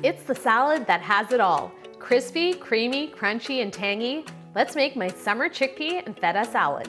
It's the salad that has it all. Crispy, creamy, crunchy, and tangy. Let's make my summer chickpea and feta salad.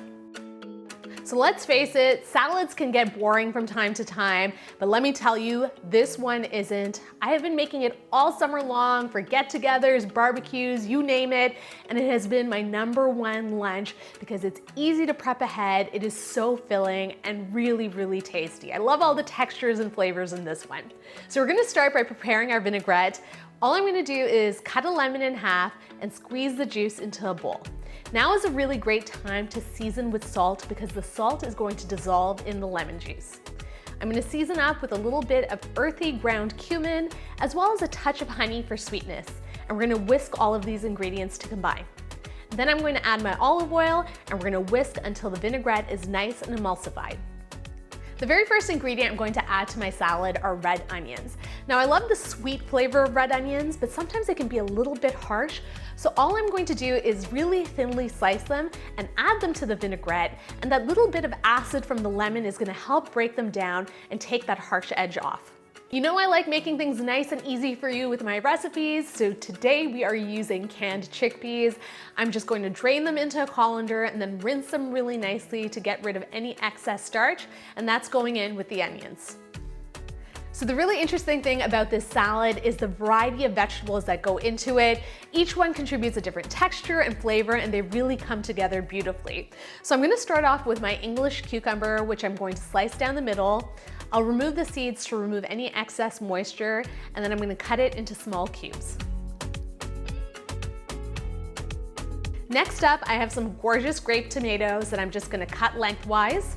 So let's face it, salads can get boring from time to time, but let me tell you, this one isn't. I have been making it all summer long for get-togethers, barbecues, you name it, and it has been my #1 lunch because it's easy to prep ahead, it is so filling, and really, really tasty. I love all the textures and flavors in this one. So we're gonna start by preparing our vinaigrette. All I'm gonna do is cut a lemon in half and squeeze the juice into a bowl. Now is a really great time to season with salt because the salt is going to dissolve in the lemon juice. I'm gonna season up with a little bit of earthy ground cumin, as well as a touch of honey for sweetness. And we're gonna whisk all of these ingredients to combine. Then I'm going to add my olive oil, and we're gonna whisk until the vinaigrette is nice and emulsified. The very first ingredient I'm going to add to my salad are red onions. Now I love the sweet flavor of red onions, but sometimes it can be a little bit harsh. So all I'm going to do is really thinly slice them and add them to the vinaigrette, and that little bit of acid from the lemon is gonna help break them down and take that harsh edge off. You know I like making things nice and easy for you with my recipes, so today we are using canned chickpeas. I'm just going to drain them into a colander and then rinse them really nicely to get rid of any excess starch, and that's going in with the onions. So the really interesting thing about this salad is the variety of vegetables that go into it. Each one contributes a different texture and flavor, and they really come together beautifully. So I'm gonna start off with my English cucumber, which I'm going to slice down the middle. I'll remove the seeds to remove any excess moisture, and then I'm gonna cut it into small cubes. Next up, I have some gorgeous grape tomatoes that I'm just gonna cut lengthwise.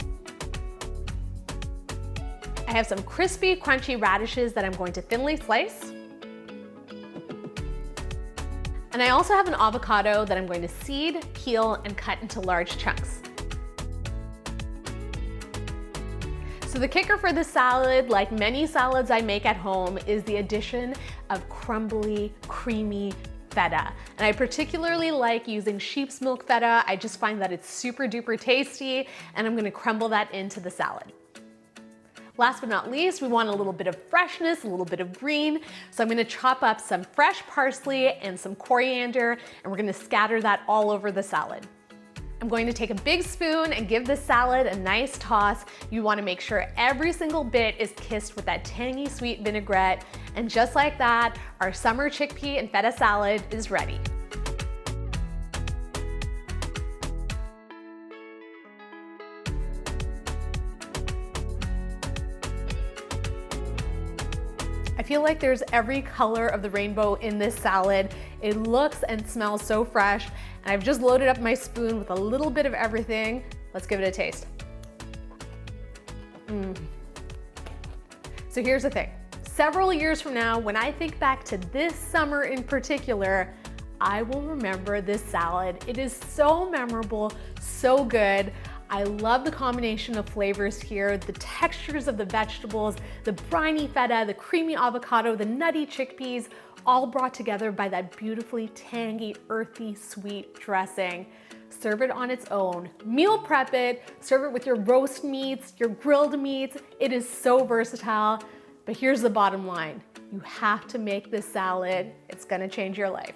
I have some crispy, crunchy radishes that I'm going to thinly slice. And I also have an avocado that I'm going to seed, peel, and cut into large chunks. So the kicker for this salad, like many salads I make at home, is the addition of crumbly, creamy feta. And I particularly like using sheep's milk feta. I just find that it's super duper tasty, and I'm gonna crumble that into the salad. Last but not least, we want a little bit of freshness, a little bit of green. So I'm gonna chop up some fresh parsley and some coriander, and we're gonna scatter that all over the salad. I'm going to take a big spoon and give this salad a nice toss. You wanna make sure every single bit is kissed with that tangy sweet vinaigrette. And just like that, our summer chickpea and feta salad is ready. I feel like there's every color of the rainbow in this salad. It looks and smells so fresh, and I've just loaded up my spoon with a little bit of everything. Let's give it a taste. So here's the thing. Several years from now, when I think back to this summer in particular, I will remember this salad. It is so memorable, so good. I love the combination of flavors here, the textures of the vegetables, the briny feta, the creamy avocado, the nutty chickpeas, all brought together by that beautifully tangy, earthy, sweet dressing. Serve it on its own. Meal prep it, serve it with your roast meats, your grilled meats. It is so versatile, but here's the bottom line. You have to make this salad. It's gonna change your life.